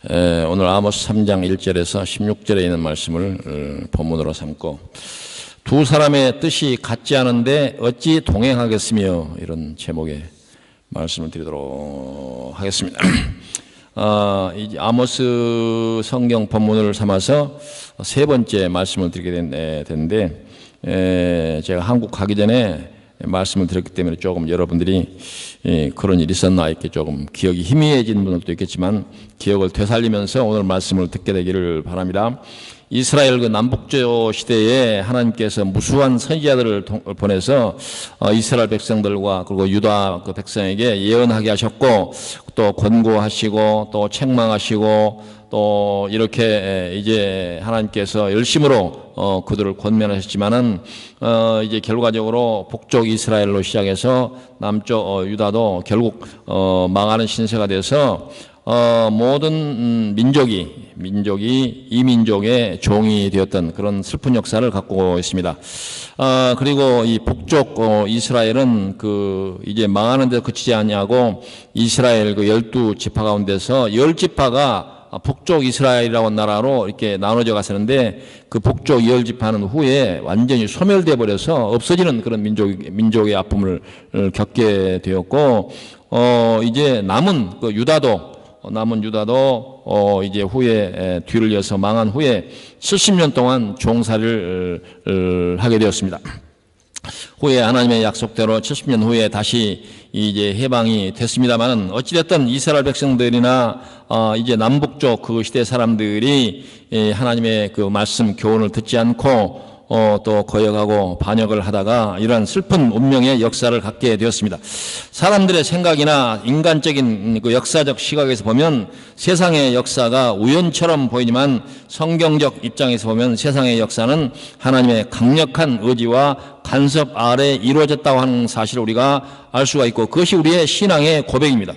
오늘 아모스 3장 1절에서 16절에 있는 말씀을 본문으로 삼고 두 사람의 뜻이 같지 않은데 어찌 동행하겠으며 이런 제목의 말씀을 드리도록 하겠습니다. 이제 아모스 성경 본문을 삼아서 세 번째 말씀을 드리게 되는데 제가 한국 가기 전에 말씀을 드렸기 때문에 조금 여러분들이 그런 일이 있었나 이렇게 조금 기억이 희미해진 분들도 있겠지만 기억을 되살리면서 오늘 말씀을 듣게 되기를 바랍니다. 이스라엘 그 남북조 시대에 하나님께서 무수한 선지자들을 보내서 이스라엘 백성들과 그리고 유다 그 백성에게 예언하게 하셨고 또 권고하시고 또 책망하시고 또 이렇게 이제 하나님께서 열심으로 그들을 권면하셨지만은 이제 결과적으로 북쪽 이스라엘로 시작해서 남쪽 유다도 결국 망하는 신세가 돼서 모든 민족이 이 민족의 종이 되었던 그런 슬픈 역사를 갖고 있습니다. 그리고 이 북쪽 이스라엘은 그 이제 망하는 데 그치지 않냐고 이스라엘 그 12지파 가운데서 10지파가 북쪽 이스라엘이라고 나라로 이렇게 나눠져 갔었는데 그 북쪽 10지파는 후에 완전히 소멸돼 버려서 없어지는 그런 민족의 아픔을 겪게 되었고 이제 남은 유다도 이제 후에 뒤를 이어서 망한 후에 70년 동안 종살이를 하게 되었습니다. 후에 하나님의 약속대로 70년 후에 다시 이제 해방이 됐습니다만은 어찌됐든 이스라엘 백성들이나 이제 남북쪽 그 시대 사람들이 하나님의 그 말씀 교훈을 듣지 않고 또 거역하고 반역을 하다가 이러한 슬픈 운명의 역사를 갖게 되었습니다. 사람들의 생각이나 인간적인 그 역사적 시각에서 보면 세상의 역사가 우연처럼 보이지만 성경적 입장에서 보면 세상의 역사는 하나님의 강력한 의지와 간섭 아래 이루어졌다고 하는 사실을 우리가 알 수가 있고 그것이 우리의 신앙의 고백입니다.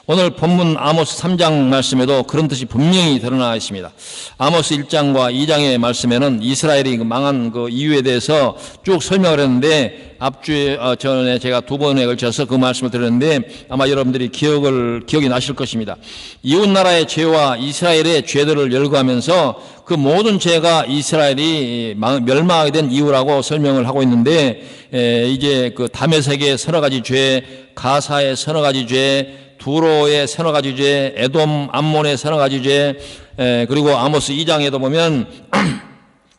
오늘 본문 아모스 3장 말씀에도 그런 뜻이 분명히 드러나 있습니다. 아모스 1장과 2장의 말씀에는 이스라엘이 망한 그 이유에 대해서 쭉 설명을 했는데 앞주에 전에 제가 두 번에 걸쳐서 그 말씀을 드렸는데 아마 여러분들이 기억이 나실 것입니다. 이웃 나라의 죄와 이스라엘의 죄들을 열거하면서 그 모든 죄가 이스라엘이 멸망하게 된 이유라고 설명을 하고 있는데 이제 그 다메섹의 서너 가지 죄, 가사의 서너 가지 죄, 두로의 서너 가지 죄, 에돔, 암몬의 서너 가지 죄, 그리고 아모스 2장에도 보면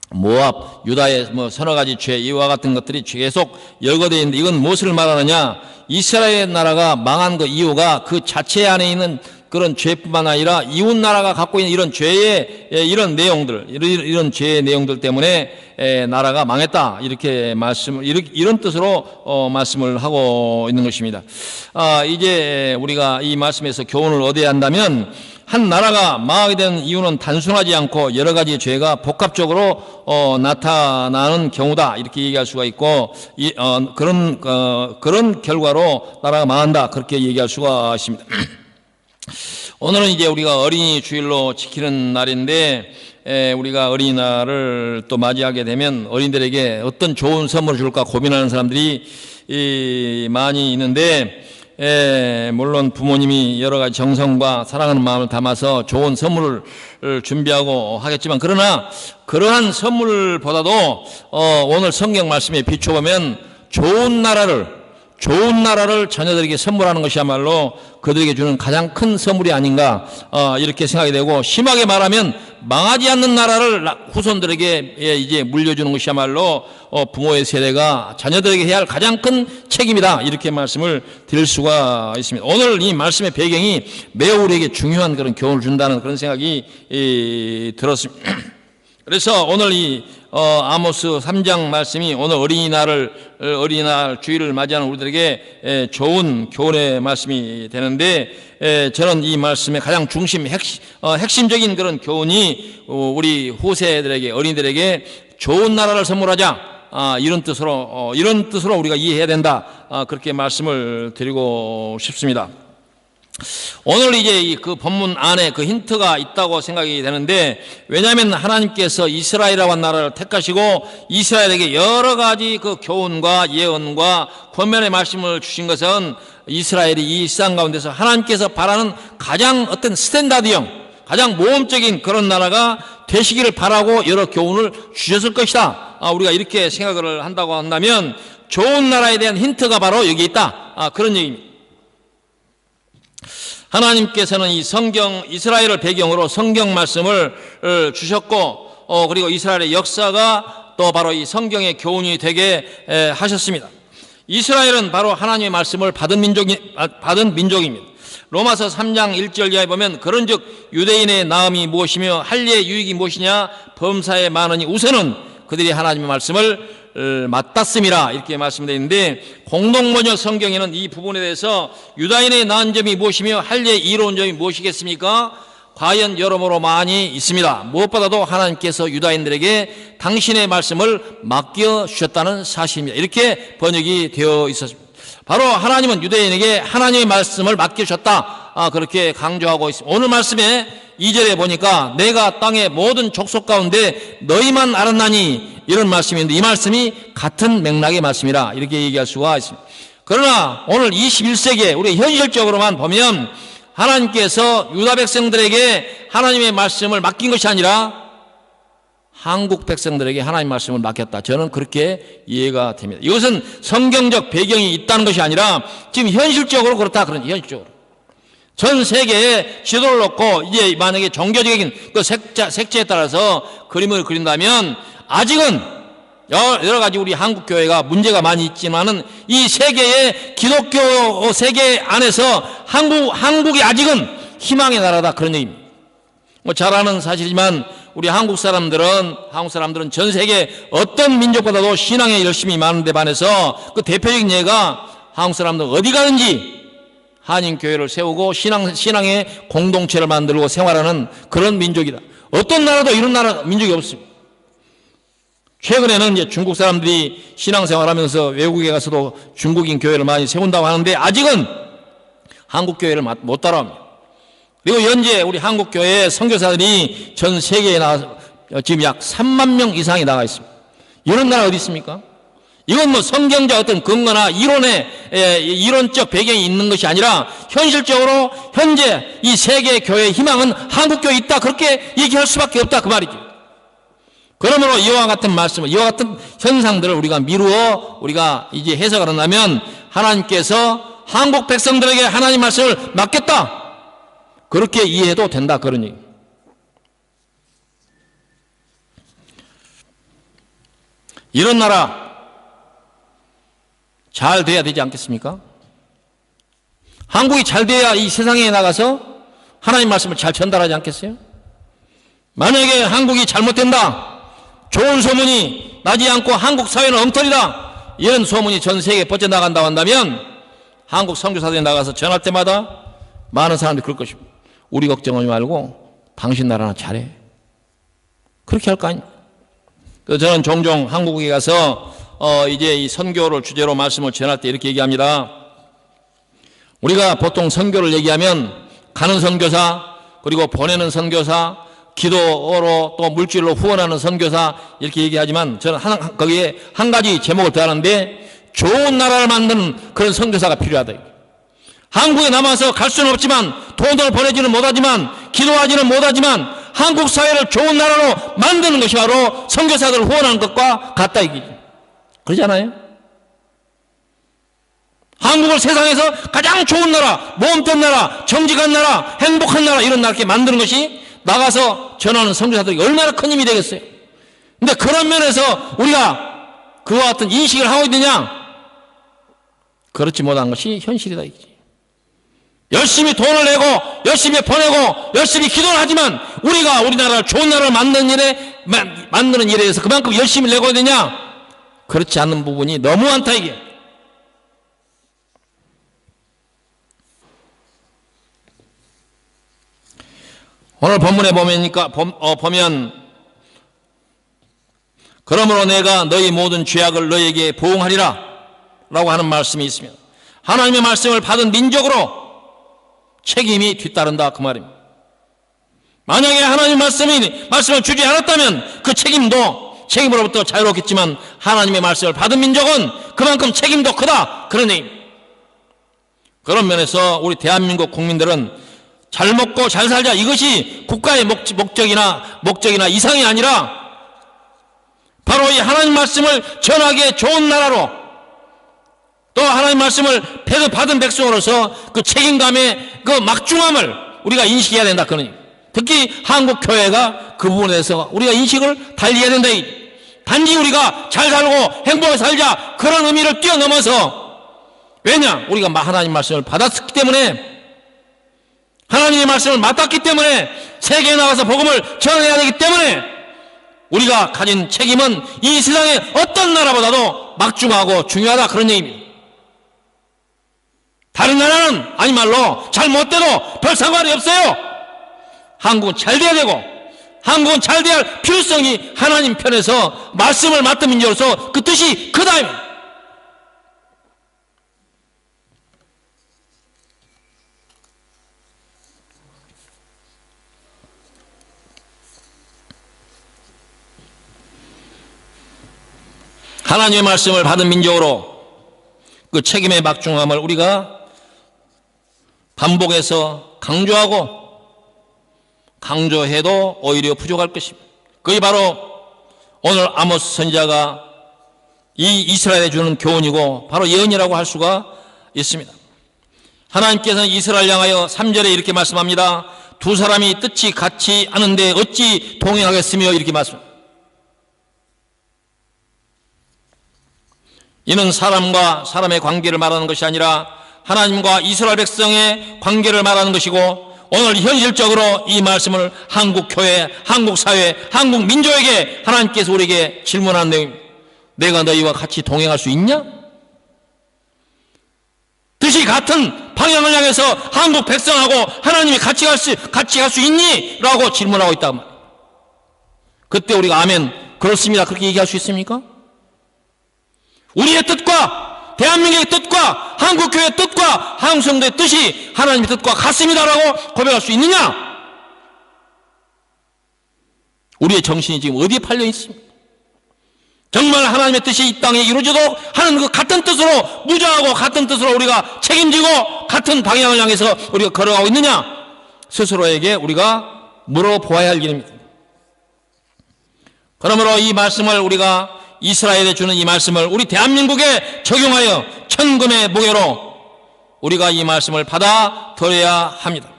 모압, 유다의 서너 가지 죄 이와 같은 것들이 계속 열거되어 있는데 이건 무엇을 말하느냐? 이스라엘 나라가 망한 그 이유가 그 자체 안에 있는 그런 죄뿐만 아니라 이웃 나라가 갖고 있는 이런 죄의 이런 내용들, 이런 죄의 내용들 때문에 나라가 망했다 이렇게 이런 뜻으로 말씀을 하고 있는 것입니다. 이제 우리가 이 말씀에서 교훈을 얻어야 한다면 한 나라가 망하게 된 이유는 단순하지 않고 여러 가지 죄가 복합적으로 나타나는 경우다 이렇게 얘기할 수가 있고 그런 결과로 나라가 망한다 그렇게 얘기할 수가 있습니다. 오늘은 이제 우리가 어린이 주일로 지키는 날인데 우리가 어린이날을 또 맞이하게 되면 어린이들에게 어떤 좋은 선물을 줄까 고민하는 사람들이 많이 있는데 물론 부모님이 여러 가지 정성과 사랑하는 마음을 담아서 좋은 선물을 준비하고 하겠지만 그러나 그러한 선물보다도 오늘 성경 말씀에 비춰보면 좋은 나라를 자녀들에게 선물하는 것이야말로 그들에게 주는 가장 큰 선물이 아닌가 이렇게 생각이 되고 심하게 말하면 망하지 않는 나라를 후손들에게 이제 물려주는 것이야말로 부모의 세대가 자녀들에게 해야 할 가장 큰 책임이다 이렇게 말씀을 드릴 수가 있습니다. 오늘 이 말씀의 배경이 매우 우리에게 중요한 그런 교훈을 준다는 그런 생각이 들었습니다. 그래서 오늘 이 아모스 3장 말씀이 오늘 어린이날 주일을 맞이하는 우리들에게 좋은 교훈의 말씀이 되는데 저는 이 말씀의 가장 핵심적인 그런 교훈이 우리 후세들에게 어린이들에게 좋은 나라를 선물하자 이런 뜻으로 우리가 이해해야 된다 그렇게 말씀을 드리고 싶습니다. 오늘 이제 그 본문 안에 그 힌트가 있다고 생각이 되는데 왜냐하면 하나님께서 이스라엘이라고 한 나라를 택하시고 이스라엘에게 여러 가지 그 교훈과 예언과 권면의 말씀을 주신 것은 이스라엘이 이 일상 가운데서 하나님께서 바라는 가장 어떤 스탠다드형 가장 모험적인 그런 나라가 되시기를 바라고 여러 교훈을 주셨을 것이다. 우리가 이렇게 생각을 한다고 한다면 좋은 나라에 대한 힌트가 바로 여기 있다. 그런 얘기입니다. 하나님께서는 이 성경, 이스라엘을 배경으로 성경 말씀을 주셨고, 그리고 이스라엘의 역사가 또 바로 이 성경의 교훈이 되게 하셨습니다. 이스라엘은 바로 하나님의 말씀을 받은 민족입니다. 로마서 3장 1절 이하에 보면 그런즉 유대인의 나음이 무엇이며 할례의 유익이 무엇이냐 범사에 많으니 우선은 그들이 하나님의 말씀을 맞닿음이라 이렇게 말씀되어 있는데, 공동번역 성경에는 이 부분에 대해서 유다인의 나은 점이 무엇이며 할례의 이로운 점이 무엇이겠습니까? 과연 여러모로 많이 있습니다. 무엇보다도 하나님께서 유다인들에게 당신의 말씀을 맡겨주셨다는 사실입니다. 이렇게 번역이 되어 있었습니다. 바로 하나님은 유대인에게 하나님의 말씀을 맡겨주셨다, 그렇게 강조하고 있습니다. 오늘 말씀에 2절에 보니까 내가 땅의 모든 족속 가운데 너희만 알았나니 이런 말씀인데, 이 말씀이 같은 맥락의 말씀이라 이렇게 얘기할 수가 있습니다. 그러나 오늘 21세기에 우리 현실적으로만 보면 하나님께서 유다 백성들에게 하나님의 말씀을 맡긴 것이 아니라 한국 백성들에게 하나님의 말씀을 맡겼다. 저는 그렇게 이해가 됩니다. 이것은 성경적 배경이 있다는 것이 아니라 지금 현실적으로 그렇다. 그런 현실적으로 전 세계에 지도를 놓고 이제 만약에 종교적인 그 색채에 따라서 그림을 그린다면 아직은 여러 가지 우리 한국 교회가 문제가 많이 있지만은 이 세계의 기독교 세계 안에서 한국이 아직은 희망의 나라다, 그런 얘기입니다. 잘 아는 사실이지만 우리 한국 사람들은 전 세계 어떤 민족보다도 신앙에 열심히 많은데 반해서 그 대표적인 예가 한국 사람들 어디 가는지 한인교회를 세우고 신앙의 공동체를 만들고 생활하는 그런 민족이다. 어떤 나라도 이런 민족이 없습니다. 최근에는 이제 중국 사람들이 신앙생활하면서 외국에 가서도 중국인 교회를 많이 세운다고 하는데 아직은 한국 교회를 못 따라옵니다. 그리고 현재 우리 한국 교회에 선교사들이 전 세계에 나가서 지금 약 3만 명 이상이 나가 있습니다. 이런 나라 어디 있습니까? 이건 뭐 성경적 어떤 근거나 이론적 배경이 있는 것이 아니라 현실적으로 현재 이 세계 교회의 희망은 한국 교회에 있다, 그렇게 얘기할 수밖에 없다, 그 말이죠. 그러므로 이와 같은 말씀을, 이와 같은 현상들을 우리가 미루어 우리가 이제 해석을 한다면 하나님께서 한국 백성들에게 하나님 말씀을 맡겼다, 그렇게 이해해도 된다, 그런 얘기. 이런 나라 잘 돼야 되지 않겠습니까? 한국이 잘 돼야 이 세상에 나가서 하나님 말씀을 잘 전달하지 않겠어요? 만약에 한국이 잘못된다, 좋은 소문이 나지 않고 한국 사회는 엉터리다, 이런 소문이 전 세계에 퍼져나간다고 한다면 한국 선교사들이 나가서 전할 때마다 많은 사람들이 그럴 것입니다. 우리 걱정하지 말고 당신 나라나 잘해, 그렇게 할 거 아닙니까? 그래서 저는 종종 한국에 가서 이제 이 선교를 주제로 말씀을 전할 때 이렇게 얘기합니다. 우리가 보통 선교를 얘기하면 가는 선교사, 그리고 보내는 선교사, 기도로 또 물질로 후원하는 선교사, 이렇게 얘기하지만 저는 거기에 한 가지 제목을 더하는데 좋은 나라를 만드는 그런 선교사가 필요하다. 한국에 남아서 갈 수는 없지만, 돈을 보내지는 못하지만, 기도하지는 못하지만 한국 사회를 좋은 나라로 만드는 것이 바로 선교사들을 후원하는 것과 같다, 이기죠. 그러잖아요. 한국을 세상에서 가장 좋은 나라, 모험된 나라, 정직한 나라, 행복한 나라, 이런 나라 이렇게 만드는 것이 나가서 전하는 선교사들이 얼마나 큰 힘이 되겠어요. 근데 그런 면에서 우리가 그와 같은 인식을 하고 있느냐? 그렇지 못한 것이 현실이다, 이거지. 열심히 돈을 내고 열심히 보내고 열심히 기도를 하지만 우리가 우리나라를 좋은 나라를 만드는 일에 대해서 그만큼 열심히 내고 있느냐? 그렇지 않는 부분이 너무 많다, 이게. 오늘 본문에 보면 그러므로 내가 너희 모든 죄악을 너희에게 보응하리라 라고 하는 말씀이 있습니다. 하나님의 말씀을 받은 민족으로 책임이 뒤따른다, 그 말입니다. 만약에 하나님 말씀을 주지 않았다면 그 책임으로부터 자유롭겠지만 하나님의 말씀을 받은 민족은 그만큼 책임도 크다, 그런 얘기입니다. 그런 면에서 우리 대한민국 국민들은 잘 먹고 잘 살자, 이것이 국가의 목적이나 이상이 아니라 바로 이 하나님 말씀을 전하기에 좋은 나라로, 또 하나님 말씀을 받은 백성으로서 그 책임감의 그 막중함을 우리가 인식해야 된다. 특히 한국 교회가 그 부분에 대해서 우리가 인식을 달리해야 된다. 단지 우리가 잘 살고 행복하게 살자, 그런 의미를 뛰어넘어서, 왜냐? 우리가 하나님 말씀을 받았기 때문에, 하나님의 말씀을 맡았기 때문에, 세계에 나가서 복음을 전해야 되기 때문에 우리가 가진 책임은 이 세상의 어떤 나라보다도 막중하고 중요하다, 그런 얘기입니다. 다른 나라는 아니 말로 잘 못돼도 별 상관이 없어요. 한국은 잘 돼야 되고, 한국은 잘 돼야 할 필요성이 하나님 편에서 말씀을 맡은 민족으로서 그 뜻이 크다. 하나님의 말씀을 받은 민족으로 그 책임의 막중함을 우리가 반복해서 강조해도 오히려 부족할 것입니다. 그게 바로 오늘 아모스 선지자가 이 이스라엘에 주는 교훈이고 바로 예언이라고 할 수가 있습니다. 하나님께서는 이스라엘 향하여 3절에 이렇게 말씀합니다. 두 사람이 뜻이 같지 않은데 어찌 동행하겠으며, 이렇게 말씀합니다. 이는 사람과 사람의 관계를 말하는 것이 아니라 하나님과 이스라엘 백성의 관계를 말하는 것이고, 오늘 현실적으로 이 말씀을 한국 교회, 한국 사회, 한국 민족에게 하나님께서 우리에게 질문하는 내용입니다. 내가 너희와 같이 동행할 수 있냐? 뜻이 같은 방향을 향해서 한국 백성하고 하나님이 같이 갈 수 있니? 라고 질문하고 있다고 말입니다. 그때 우리가 아멘, 그렇습니다, 그렇게 얘기할 수 있습니까? 우리의 뜻과 대한민국의 뜻과 한국교회의 뜻과 한국성도의 뜻이 하나님의 뜻과 같습니다라고 고백할 수 있느냐? 우리의 정신이 지금 어디에 팔려 있습니까? 정말 하나님의 뜻이 이 땅에 이루어지도록 하는 그 같은 뜻으로, 무장하고 같은 뜻으로 우리가 책임지고 같은 방향을 향해서 우리가 걸어가고 있느냐? 스스로에게 우리가 물어보아야 할 일입니다. 그러므로 이 말씀을 우리가 이스라엘에 주는 이 말씀을 우리 대한민국에 적용하여 천금의 무게로 우리가 이 말씀을 받아들여야 합니다.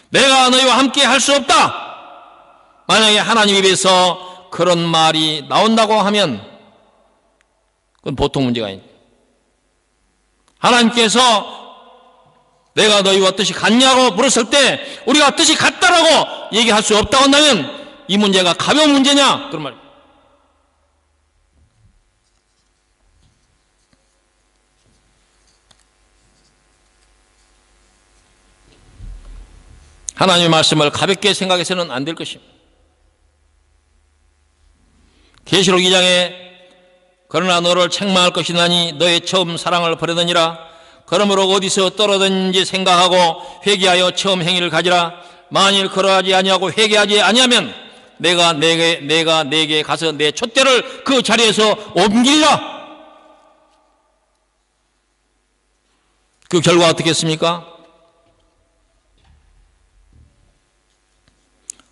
내가 너희와 함께 할 수 없다. 만약에 하나님 입에서 그런 말이 나온다고 하면 그건 보통 문제가 아닙니다. 하나님께서 내가 너희와 뜻이 같냐고 물었을 때 우리가 뜻이 같다라고 얘기할 수 없다고 한다면 이 문제가 가벼운 문제냐? 그런 말입니다. 하나님의 말씀을 가볍게 생각해서는 안 될 것입니다. 계시록 2장에 그러나 너를 책망할 것이나니 너의 처음 사랑을 버리느니라. 그러므로 어디서 떨어졌는지 생각하고 회개하여 처음 행위를 가지라. 만일 그러하지 아니하고 회개하지 아니하면 내가 내게 가서 내 촛대를 그 자리에서 옮기리라. 그 결과 어떻겠습니까?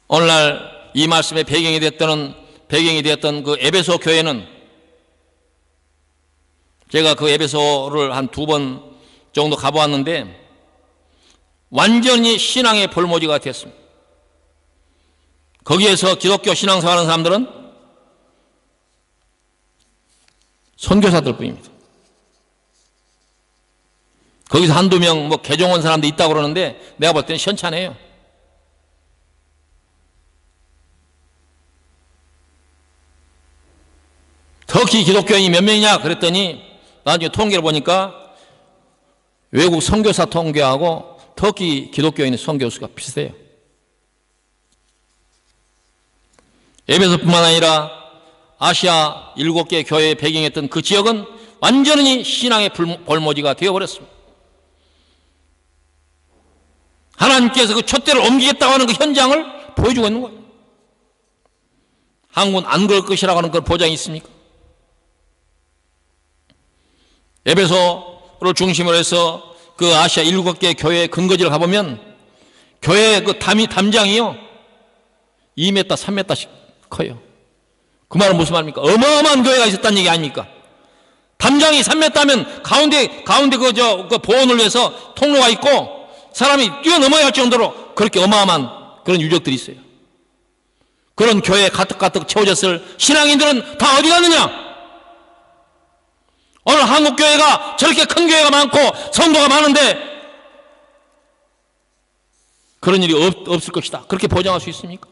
오늘날 이 말씀의 배경이 되었던 그 에베소 교회는, 제가 그 에베소를 한 2번 정도 가보았는데 완전히 신앙의 볼모지가 되었습니다. 거기에서 기독교 신앙생활하는 사람들은 선교사들 뿐입니다. 거기서 한두 명 개종 온 사람도 있다고 그러는데 내가 볼 때는 현찬해요. 터키 기독교인이 몇 명이냐 그랬더니 나중에 통계를 보니까 외국 선교사 통계하고 터키 기독교인의 선교수가 비슷해요. 에베소뿐만 아니라 아시아 7개 교회의 배경이었던 그 지역은 완전히 신앙의 볼모지가 되어버렸습니다. 하나님께서 그 촛대를 옮기겠다고 하는 그 현장을 보여주고 있는 거예요. 한국은 안 그럴 것이라고 하는 그 보장이 있습니까? 에베소를 중심으로 해서 그 아시아 7개 교회의 근거지를 가보면 교회 그 담장이요 2m, 3m씩 커요. 그 말은 무슨 말입니까? 어마어마한 교회가 있었다는 얘기 아닙니까? 담장이 3m면 가운데 그 보온을 위해서 통로가 있고 사람이 뛰어넘어야 할 정도로 그렇게 어마어마한 그런 유적들이 있어요. 그런 교회에 가득가득 채워졌을 신앙인들은 다 어디 갔느냐? 오늘 한국 교회가 저렇게 큰 교회가 많고 성도가 많은데 그런 일이 없을 것이다. 그렇게 보장할 수 있습니까?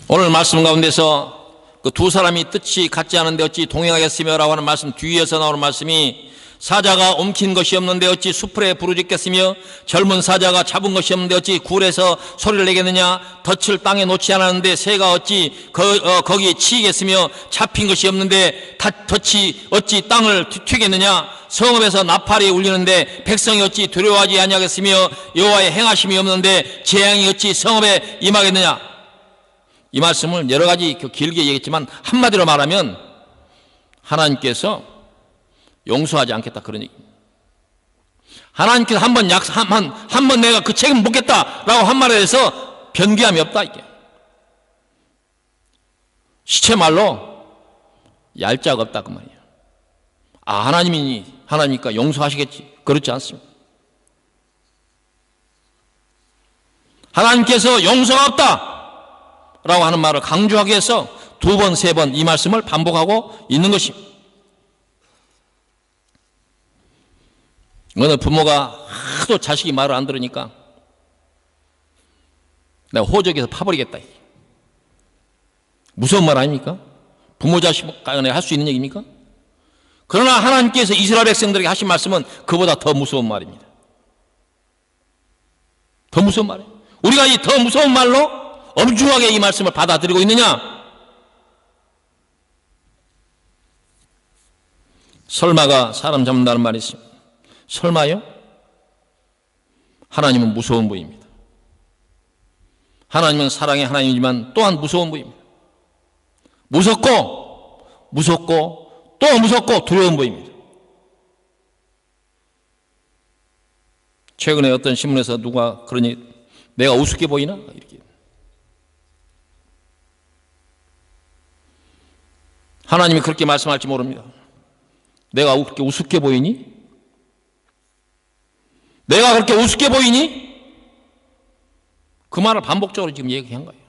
오늘 말씀 가운데서 그 두 사람이 뜻이 같지 않은데 어찌 동행하겠으며 라고 하는 말씀 뒤에서 나오는 말씀이 사자가 옮긴 것이 없는데 어찌 수풀에 부르짖겠으며 젊은 사자가 잡은 것이 없는데 어찌 굴에서 소리를 내겠느냐 덫을 땅에 놓지 않았는데 새가 어찌 거기에 치이겠으며 잡힌 것이 없는데 덫이 어찌 땅을 튀겠느냐 성읍에서 나팔이 울리는데 백성이 어찌 두려워하지 아니하겠으며 여호와의 행하심이 없는데 재앙이 어찌 성읍에 임하겠느냐. 이 말씀을 여러 가지 길게 얘기했지만 한마디로 말하면 하나님께서 용서하지 않겠다 그런 얘기입니다. 하나님께서 한 번 내가 그 책임 묻겠다라고 한 말에 대해서 변기함이 없다 이게. 시체말로 얄짤 없다 그 말이에요. 하나님이니까 용서하시겠지. 그렇지 않습니다. 하나님께서 용서가 없다 라고 하는 말을 강조하기 위해서 두 번, 세 번 이 말씀을 반복하고 있는 것입니다. 어느 부모가 하도 자식이 말을 안 들으니까 내가 호적에서 파버리겠다. 무서운 말 아닙니까? 부모 자식 간에 할 수 있는 얘기입니까? 그러나 하나님께서 이스라엘 백성들에게 하신 말씀은 그보다 더 무서운 말입니다. 더 무서운 말이에요. 우리가 이 더 무서운 말로 엄중하게 이 말씀을 받아들이고 있느냐? 설마가 사람 잡는다는 말이 있습니다. 설마요? 하나님은 무서운 분입니다. 하나님은 사랑의 하나님이지만 또한 무서운 분입니다. 무섭고 또 무섭고 두려운 분입니다. 최근에 어떤 신문에서 누가 그러니 내가 우습게 보이나? 이렇게. 하나님이 그렇게 말씀할지 모릅니다. 내가 그렇게 우습게 보이니? 내가 그렇게 우습게 보이니? 그 말을 반복적으로 지금 얘기한 거예요.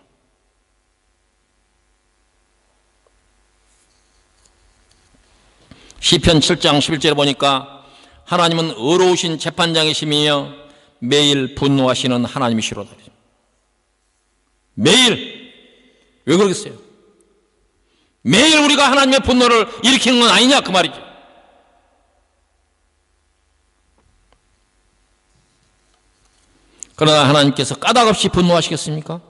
시편 7장 11절에 보니까 하나님은 의로우신 재판장이시며 매일 분노하시는 하나님이시로다. 매일. 왜 그러겠어요? 매일 우리가 하나님의 분노를 일으키는 건 아니냐 그 말이죠. 그러나 하나님께서 까닭없이 분노하시겠습니까?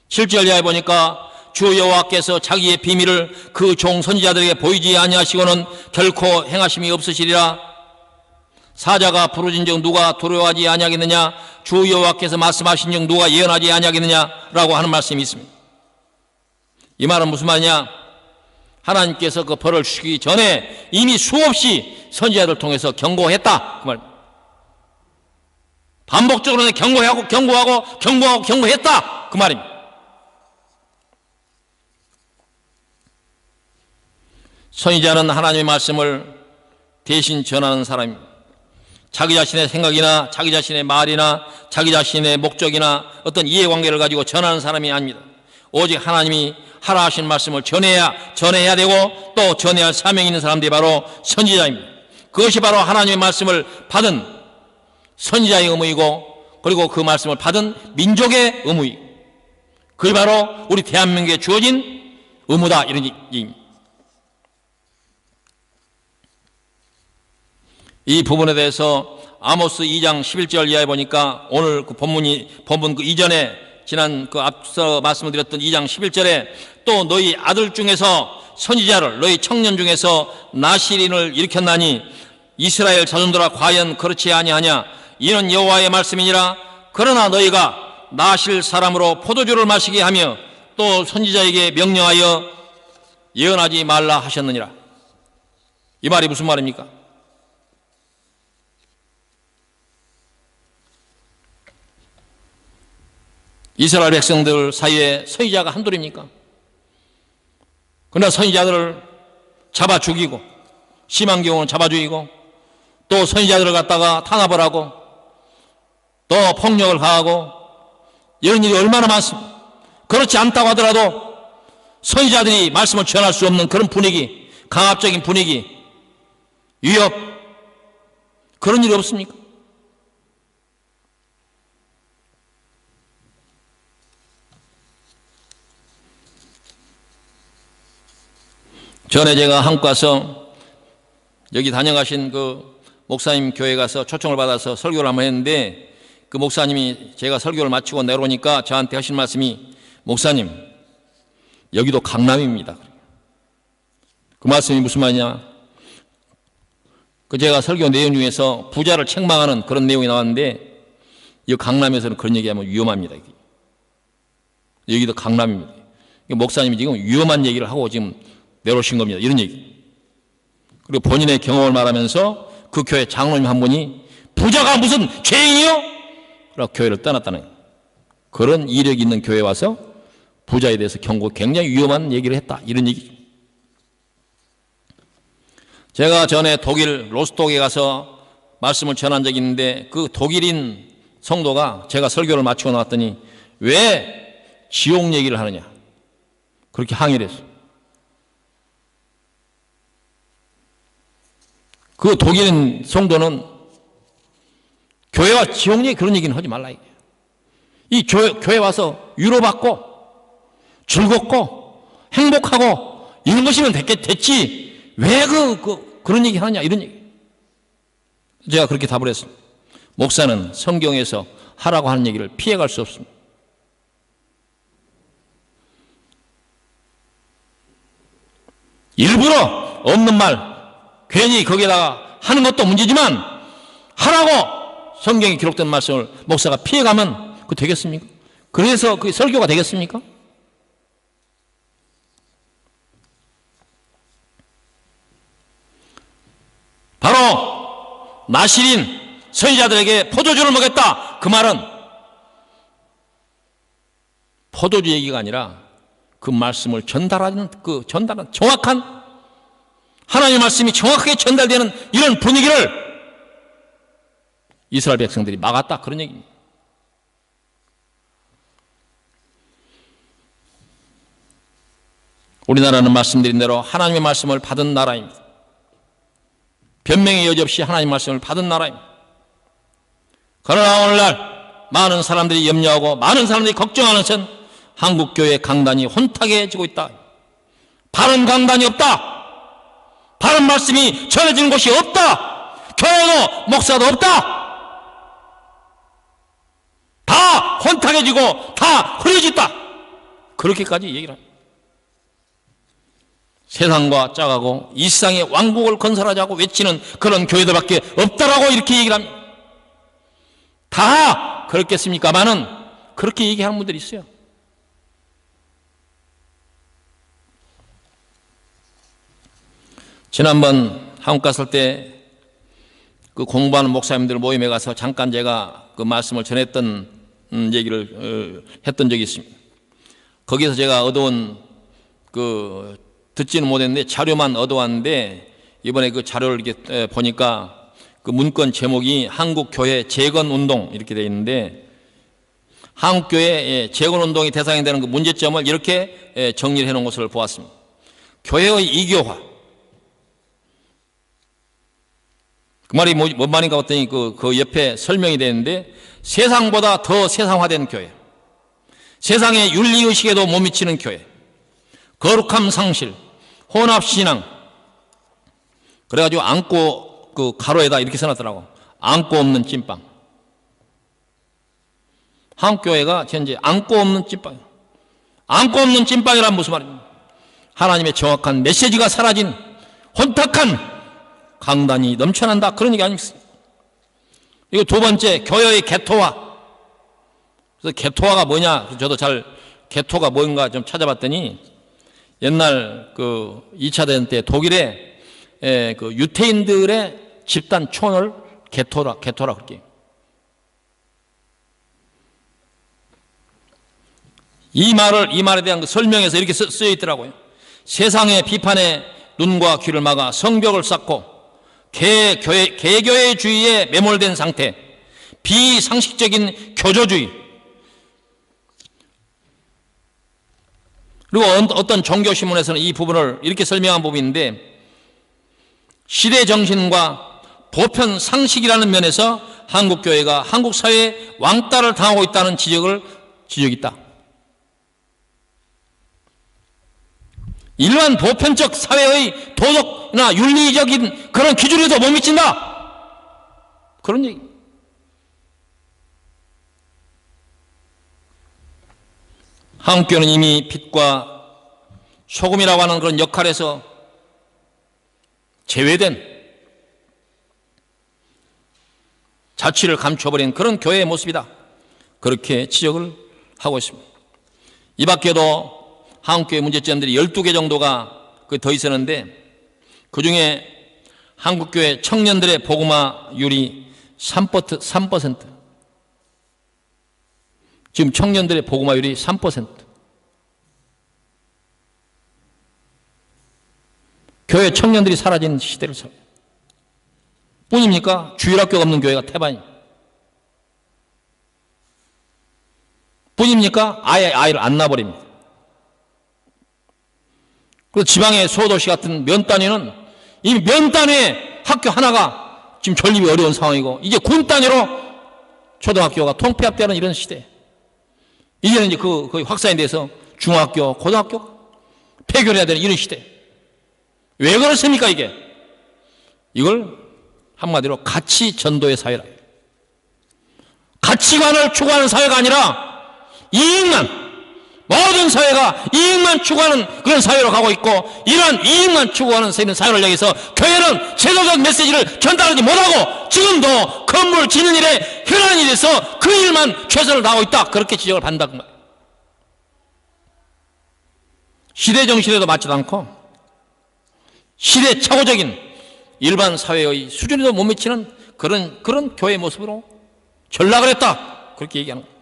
7절 이하에 보니까 주 여호와께서 자기의 비밀을 그 종 선지자들에게 보이지 아니하시고는 결코 행하심이 없으시리라. 사자가 부르짖은즉 누가 두려워하지 아니하겠느냐? 주 여호와께서 말씀하신즉 누가 예언하지 아니하겠느냐라고 하는 말씀이 있습니다. 이 말은 무슨 말이냐? 하나님께서 그 벌을 주시기 전에 이미 수없이 선지자들 통해서 경고했다 그 말. 반복적으로 경고했다 그 말입니다. 선지자는 하나님의 말씀을 대신 전하는 사람입니다. 자기 자신의 생각이나 자기 자신의 말이나 자기 자신의 목적이나 어떤 이해관계를 가지고 전하는 사람이 아닙니다. 오직 하나님이 하라 하신 말씀을 전해야 되고 또 전해야 할 사명이 있는 사람들이 바로 선지자입니다. 그것이 바로 하나님의 말씀을 받은 선지자의 의무이고 그리고 그 말씀을 받은 민족의 의무이고 그게 바로 우리 대한민국에 주어진 의무다 이런 얘기입니다. 이 부분에 대해서 아모스 2장 11절 이하에 보니까 오늘 그 본문 그 이전에 지난 그 앞서 말씀을 드렸던 2장 11절에 또 너희 아들 중에서 선지자를 너희 청년 중에서 나실인을 일으켰나니 이스라엘 자손들아 과연 그렇지 아니하냐 이는 여호와의 말씀이니라. 그러나 너희가 나실 사람으로 포도주를 마시게 하며 또 선지자에게 명령하여 예언하지 말라 하셨느니라. 이 말이 무슨 말입니까? 이스라엘 백성들 사이에 선지자가 한둘입니까? 그러나 선지자들을 잡아 죽이고, 심한 경우는 잡아 죽이고, 또 선지자들을 갖다가 탄압을 하고, 또 폭력을 가하고, 이런 일이 얼마나 많습니까? 그렇지 않다고 하더라도 선지자들이 말씀을 전할 수 없는 그런 분위기, 강압적인 분위기, 위협, 그런 일이 없습니까? 전에 제가 한국 가서 여기 다녀가신 그 목사님 교회 가서 초청을 받아서 설교를 한번 했는데, 그 목사님이 제가 설교를 마치고 내려오니까 저한테 하신 말씀이, 목사님, 여기도 강남입니다. 그 말씀이 무슨 말이냐? 그 제가 설교 내용 중에서 부자를 책망하는 그런 내용이 나왔는데, 이 강남에서는 그런 얘기하면 위험합니다. 여기도 강남입니다. 목사님이 지금 위험한 얘기를 하고 지금 내려오신 겁니다. 이런 얘기. 그리고 본인의 경험을 말하면서 그 교회 장로님 한 분이 부자가 무슨 죄인이요? 그러고 교회를 떠났다는 거예요. 그런 이력이 있는 교회에 와서 부자에 대해서 경고, 굉장히 위험한 얘기를 했다. 이런 얘기죠. 제가 전에 독일 로스톡에 가서 말씀을 전한 적이 있는데, 그 독일인 성도가 제가 설교를 마치고 나왔더니 왜 지옥 얘기를 하느냐, 그렇게 항의를 했어요. 그 독일인 성도는 교회와 지옥 얘기, 그런 얘기는 하지 말라 이거예요. 이 교회 와서 위로받고 즐겁고 행복하고 이런 것이면 됐지 왜 그런 얘기 하느냐, 이런 얘기. 제가 그렇게 답을 했습니다. 목사는 성경에서 하라고 하는 얘기를 피해갈 수 없습니다. 일부러 없는 말 괜히 거기에다가 하는 것도 문제지만, 하라고 성경에 기록된 말씀을 목사가 피해가면 그거 되겠습니까? 그래서 그게 설교가 되겠습니까? 바로 나실인 선지자들에게 포도주를 먹였다, 그 말은 포도주 얘기가 아니라 그 말씀을 전달하는 정확한 하나님의 말씀이 정확하게 전달되는 이런 분위기를 이스라엘 백성들이 막았다, 그런 얘기입니다. 우리나라는 말씀드린 대로 하나님의 말씀을 받은 나라입니다. 변명의 여지 없이 하나님의 말씀을 받은 나라입니다. 그러나 오늘날 많은 사람들이 염려하고 많은 사람들이 걱정하는 것은 한국교회 강단이 혼탁해지고 있다. 바른 강단이 없다. 바른 말씀이 전해지는 곳이 없다. 교회도 목사도 없다. 다 혼탁해지고 다 흐려졌다. 그렇게까지 얘기를 합니다. 세상과 짜가고 이 세상의 왕국을 건설하자고 외치는 그런 교회들밖에 없다라고 이렇게 얘기를 합니다. 다 그렇겠습니까마는 그렇게 얘기하는 분들이 있어요. 지난번 한국 갔을 때 그 공부하는 목사님들 모임에 가서 잠깐 제가 그 말씀을 전했던 얘기를 했던 적이 있습니다. 거기서 제가 얻어온 듣지는 못했는데 자료만 얻어왔는데, 이번에 그 자료를 이렇게 보니까 그 문건 제목이 한국교회 재건운동 이렇게 되어 있는데, 한국교회 재건운동이 대상이 되는 그 문제점을 이렇게 정리를 해놓은 것을 보았습니다. 교회의 이교화. 그 말이 뭔 말인가 봤더니 그 옆에 설명이 되는데, 세상보다 더 세상화된 교회, 세상의 윤리의식에도 못 미치는 교회, 거룩함 상실, 혼합신앙, 그래가지고 안고 그 가로에다 이렇게 써놨더라고. 안고 없는 찐빵. 한국교회가 현재 안고 없는 찐빵. 안고 없는 찐빵이란 무슨 말입니까? 하나님의 정확한 메시지가 사라진 혼탁한 강단이 넘쳐난다, 그런 얘기 아닙니까? 이거 두 번째, 교회의 개토화. 그래서 개토화가 뭐냐, 저도 잘 개토가 뭔가 좀 찾아봤더니 옛날 그 2차 대전 때 독일의 그 유태인들의 집단 초원을 개토라 그렇게. 이 말에 대한 그 설명에서 이렇게 쓰여 있더라고요. 세상의 비판에 눈과 귀를 막아 성벽을 쌓고 개교회주의에 매몰된 상태, 비상식적인 교조주의, 그리고 어떤 종교신문에서는 이 부분을 이렇게 설명한 부분인데, 시대 정신과 보편 상식이라는 면에서 한국교회가 한국 사회에 왕따를 당하고 있다는 지적이 있다. 일반 보편적 사회의 도덕이나 윤리적인 그런 기준에도 못 미친다. 그런 얘기. 한국교회는 이미 빛과 소금이라고 하는 그런 역할에서 제외된, 자취를 감춰버린 그런 교회의 모습이다. 그렇게 지적을 하고 있습니다. 이 밖에도 한국교회 문제점들이 12개 정도가 더 있었는데, 그 중에 한국교회 청년들의 복음화율이 3%. 지금 청년들의 복음화율이 3%. 교회 청년들이 사라진 시대를 살아요. 뿐입니까? 주일학교가 없는 교회가 태반이에요. 뿐입니까? 아예 아이를 안 낳아버립니다. 그리고 지방의 소도시 같은 면 단위는 이미 면 단위의 학교 하나가 지금 존립이 어려운 상황이고, 이제 군 단위로 초등학교가 통폐합되는 이런 시대. 이제는 이제 거의 확산이 돼서 중학교, 고등학교 폐교해야 되는 이런 시대. 왜 그렇습니까, 이게? 이걸 한마디로 가치 전도의 사회라. 가치관을 추구하는 사회가 아니라 이익만, 모든 사회가 이익만 추구하는 그런 사회로 가고 있고, 이러한 이익만 추구하는 사회를 향해서 교회는 제도적 메시지를 전달하지 못하고 지금도 건물 짓는 일에 혈안이 돼서 그 일만 최선을 다하고 있다. 그렇게 지적을 받는다고 말이에요. 시대 정신에도 맞지도 않고 시대착오적인 일반 사회의 수준에도 못 미치는 그런 교회의 모습으로 전락을 했다. 그렇게 얘기하는 거예요.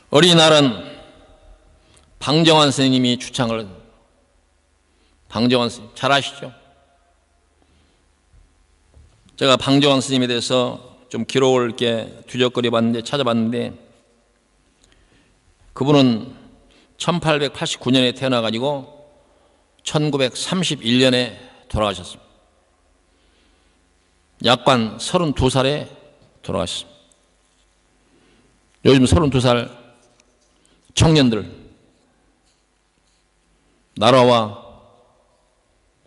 어린이날은 방정환 선생님이 주창을, 방정환 선생님 잘 아시죠? 제가 방정환 선생님에 대해서 좀 기록을 이렇게 뒤적거려 봤는데, 찾아봤는데, 그분은 1889년에 태어나가지고 1931년에 돌아가셨습니다. 약관 32살에 돌아가셨습니다. 요즘 32살 청년들, 나라와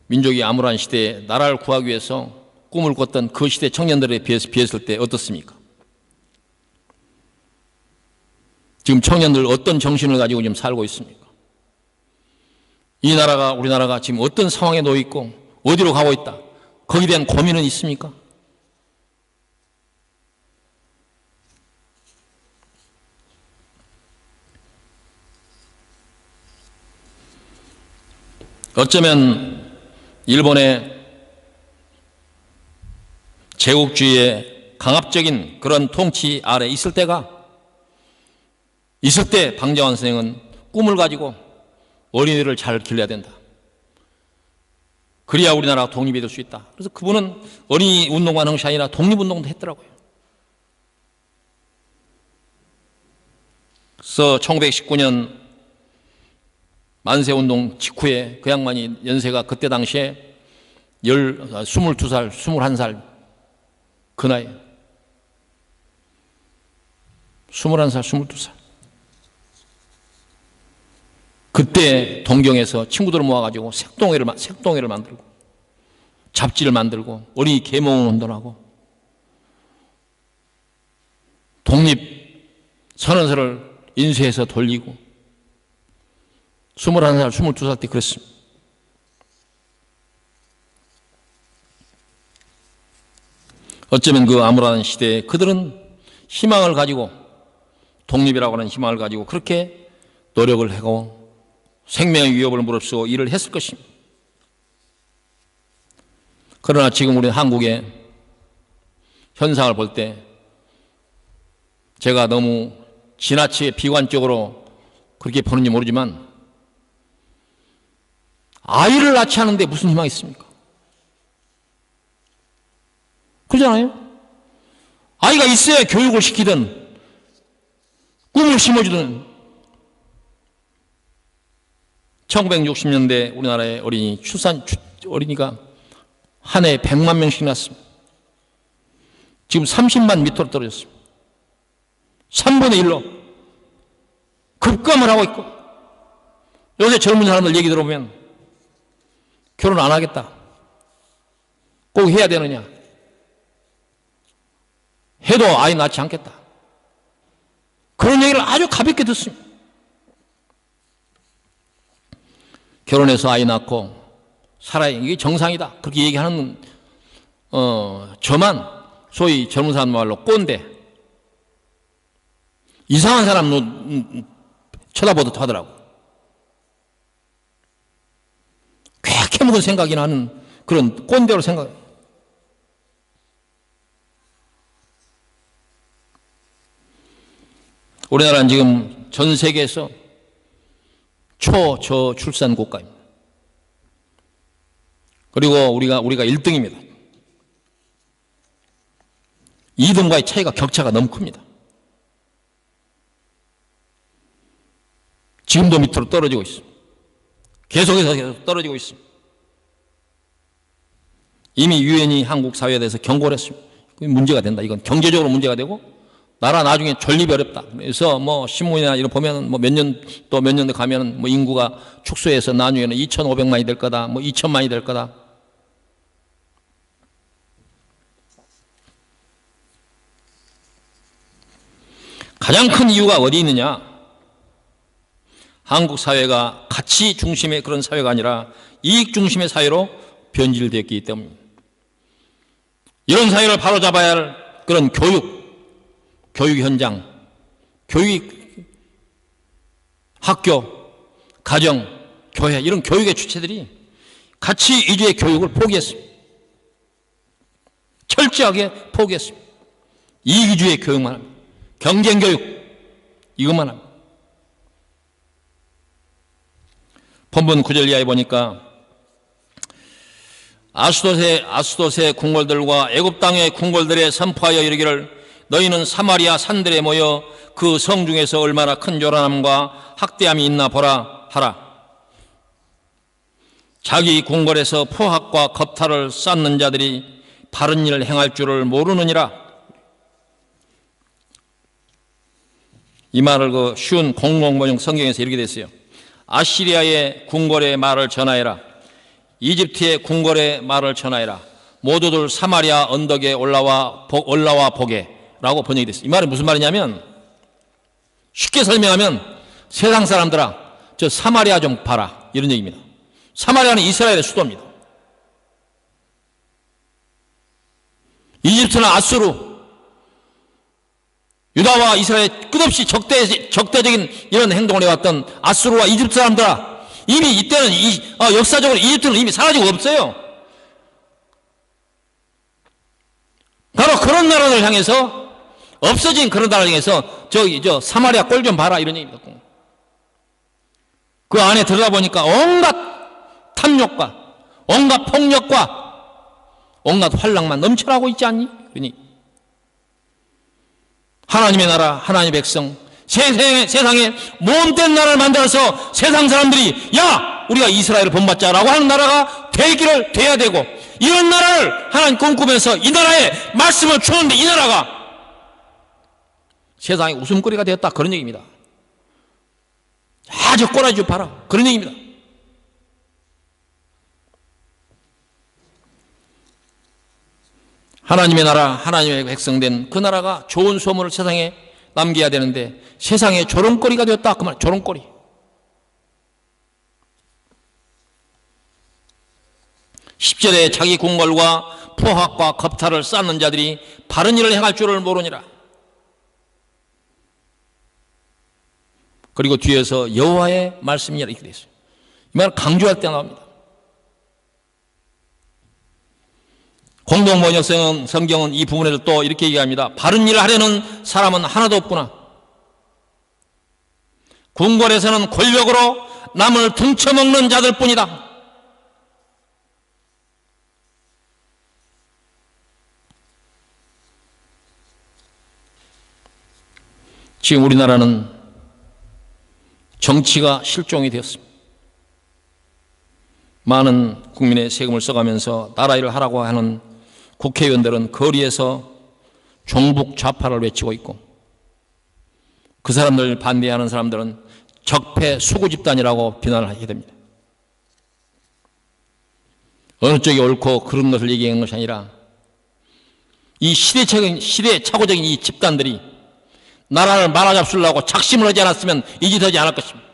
민족이 암울한 시대에 나라를 구하기 위해서 꿈을 꿨던 그 시대 청년들에 비했을 때 어떻습니까? 지금 청년들 어떤 정신을 가지고 지금 살고 있습니까? 이 나라가, 우리나라가 지금 어떤 상황에 놓여 있고 어디로 가고 있다, 거기에 대한 고민은 있습니까? 어쩌면 일본의 제국주의의 강압적인 그런 통치 아래 있을 때 방정환 선생은 꿈을 가지고 어린이들을 잘 길러야 된다. 그래야 우리나라가 독립이 될 수 있다. 그래서 그분은 어린이 운동만 한 것이 아니라 독립운동도 했더라고요. 그래서 1919년 만세운동 직후에 그 양반이 연세가 그때 당시에 22살, 21살 그 나이, 21살, 22살. 그때 동경에서 친구들을 모아가지고 색동회를 만들고 잡지를 만들고 어린이 계몽운동하고 독립선언서를 인쇄해서 돌리고 21살, 22살 때 그랬습니다. 어쩌면 그 암울한 시대에 그들은 희망을 가지고, 독립이라고 하는 희망을 가지고 그렇게 노력을 하고 생명의 위협을 무릅쓰고 일을 했을 것입니다. 그러나 지금 우리 한국의 현상을 볼 때 제가 너무 지나치게 비관적으로 그렇게 보는지 모르지만 아이를 낳지 않는데 무슨 희망이 있습니까? 그러잖아요. 아이가 있어야 교육을 시키든 꿈을 심어주든. 1960년대 우리나라의 어린이가 한 해에 100만 명씩 낳았습니다. 지금 30만 밑으로 떨어졌습니다. 3분의 1로 급감을 하고 있고, 요새 젊은 사람들 얘기 들어보면 결혼 안 하겠다, 꼭 해야 되느냐, 해도 아이 낳지 않겠다, 그런 얘기를 아주 가볍게 듣습니다. 결혼해서 아이 낳고 살아야 이게 정상이다, 그렇게 얘기하는 저만 소위 젊은 사람 말로 꼰대, 이상한 사람 쳐다보듯 하더라고. 꽤 캐먹은 생각이 나는 그런 꼰대로 생각해요. 우리나라는 지금 전 세계에서 초저출산 국가입니다. 그리고 우리가 1등입니다. 2등과의 차이가, 격차가 너무 큽니다. 지금도 밑으로 떨어지고 있습니다. 계속 떨어지고 있습니다. 이미 유엔이 한국 사회에 대해서 경고를 했습니다. 문제가 된다. 이건 경제적으로 문제가 되고 나라 나중에 존립이 어렵다. 그래서 뭐 신문이나 이런 보면은 뭐 몇 년 더 가면은 뭐 인구가 축소해서 나중에는 2,500만이 될 거다, 뭐 2,000만이 될 거다. 가장 큰 이유가 어디 있느냐? 한국 사회가 가치 중심의 그런 사회가 아니라 이익 중심의 사회로 변질되었기 때문입니다. 이런 사회를 바로잡아야 할 그런 교육 현장, 학교, 가정, 교회, 이런 교육의 주체들이 가치 위주의 교육을 포기했습니다. 철저하게 포기했습니다. 이익 위주의 교육만 합니다. 경쟁교육, 이것만 합니다. 본문 9절 이하에 보니까 아스돗의 궁궐들과 애굽 땅의 궁궐들에 선포하여 이르기를 너희는 사마리아 산들에 모여 그 성 중에서 얼마나 큰 요란함과 학대함이 있나 보라 하라. 자기 궁궐에서 포학과 겁탈을 쌓는 자들이 바른 일을 행할 줄을 모르느니라. 이 말을 그 쉬운 공공번역 성경에서 이렇게 됐어요. 아시리아의 궁궐의 말을 전하여라. 이집트의 궁궐의 말을 전하여라. 모두들 사마리아 언덕에 올라와 보게 라고 번역이 됐어요. 이 말은 무슨 말이냐면, 쉽게 설명하면 세상 사람들아 저 사마리아 좀 봐라, 이런 얘기입니다. 사마리아는 이스라엘의 수도입니다. 이집트는 아수르, 유다와 이스라엘 끝없이 적대적인 이런 행동을 해왔던 아수르와 이집트 사람들아, 이미 이때는 역사적으로 이집트는 이미 사라지고 없어요. 바로 그런 나라를 향해서, 없어진 그런 나라를 향해서 저 사마리아 꼴 좀 봐라, 이런 얘기입니다. 그 안에 들어가보니까 온갖 탐욕과 온갖 폭력과 온갖 환락만 넘쳐나고 있지 않니? 그러니 하나님의 나라, 하나님의 백성, 세상에 몸된 나라를 만들어서 세상 사람들이 야, 우리가 이스라엘을 본받자라고 하는 나라가 돼야 되고, 이런 나라를 하나님 꿈꾸면서 이 나라에 말씀을 주는데 이 나라가 세상의 웃음거리가 되었다, 그런 얘기입니다. 아주 꼬라지 좀 봐라, 그런 얘기입니다. 하나님의 나라, 하나님의 백성된 그 나라가 좋은 소문을 세상에 남겨야 되는데 세상에 조롱거리가 되었다, 그 말, 조롱거리. 10절에 자기 궁궐과 포학과 겁탈을 쌓는 자들이 바른 일을 행할 줄을 모르니라. 그리고 뒤에서 여호와의 말씀이라 이렇게 되어 있어요. 이 말을 강조할 때 나옵니다. 공동번역 성경은 이 부분에서 또 이렇게 얘기합니다. 바른 일을 하려는 사람은 하나도 없구나. 궁궐에서는 권력으로 남을 등쳐먹는 자들 뿐이다. 지금 우리나라는 정치가 실종이 되었습니다. 많은 국민의 세금을 써가면서 나라 일을 하라고 하는 국회의원들은 거리에서 종북 좌파를 외치고 있고, 그 사람들 반대하는 사람들은 적폐 수구 집단이라고 비난을 하게 됩니다. 어느 쪽이 옳고 그런 것을 얘기하는 것이 아니라 이 시대착오적인 이 집단들이 나라를 말아잡수려고 작심을 하지 않았으면 이 짓 하지 않을 것입니다.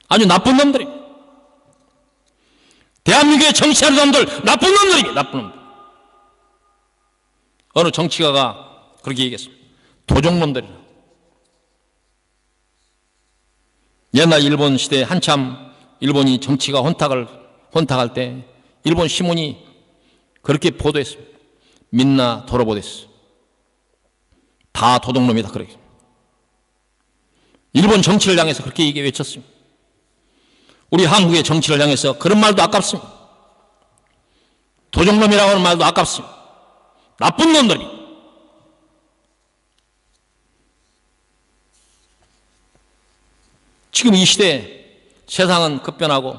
아주 나쁜 놈들이, 대한민국의 정치하는 놈들 나쁜 놈들입니다. 나쁜 놈들. 어느 정치가가 그렇게 얘기했습니다. 도적놈들이라. 옛날 일본 시대에 한참 일본이 정치가 혼탁할 때 일본 신문이 그렇게 보도했습니다. 민나 도로보데스. 다 도둑놈이다. 그렇게. 일본 정치를 향해서 그렇게 외쳤습니다. 우리 한국의 정치를 향해서 그런 말도 아깝습니다. 도둑놈이라고 하는 말도 아깝습니다. 나쁜 놈들이. 지금 이 시대에 세상은 급변하고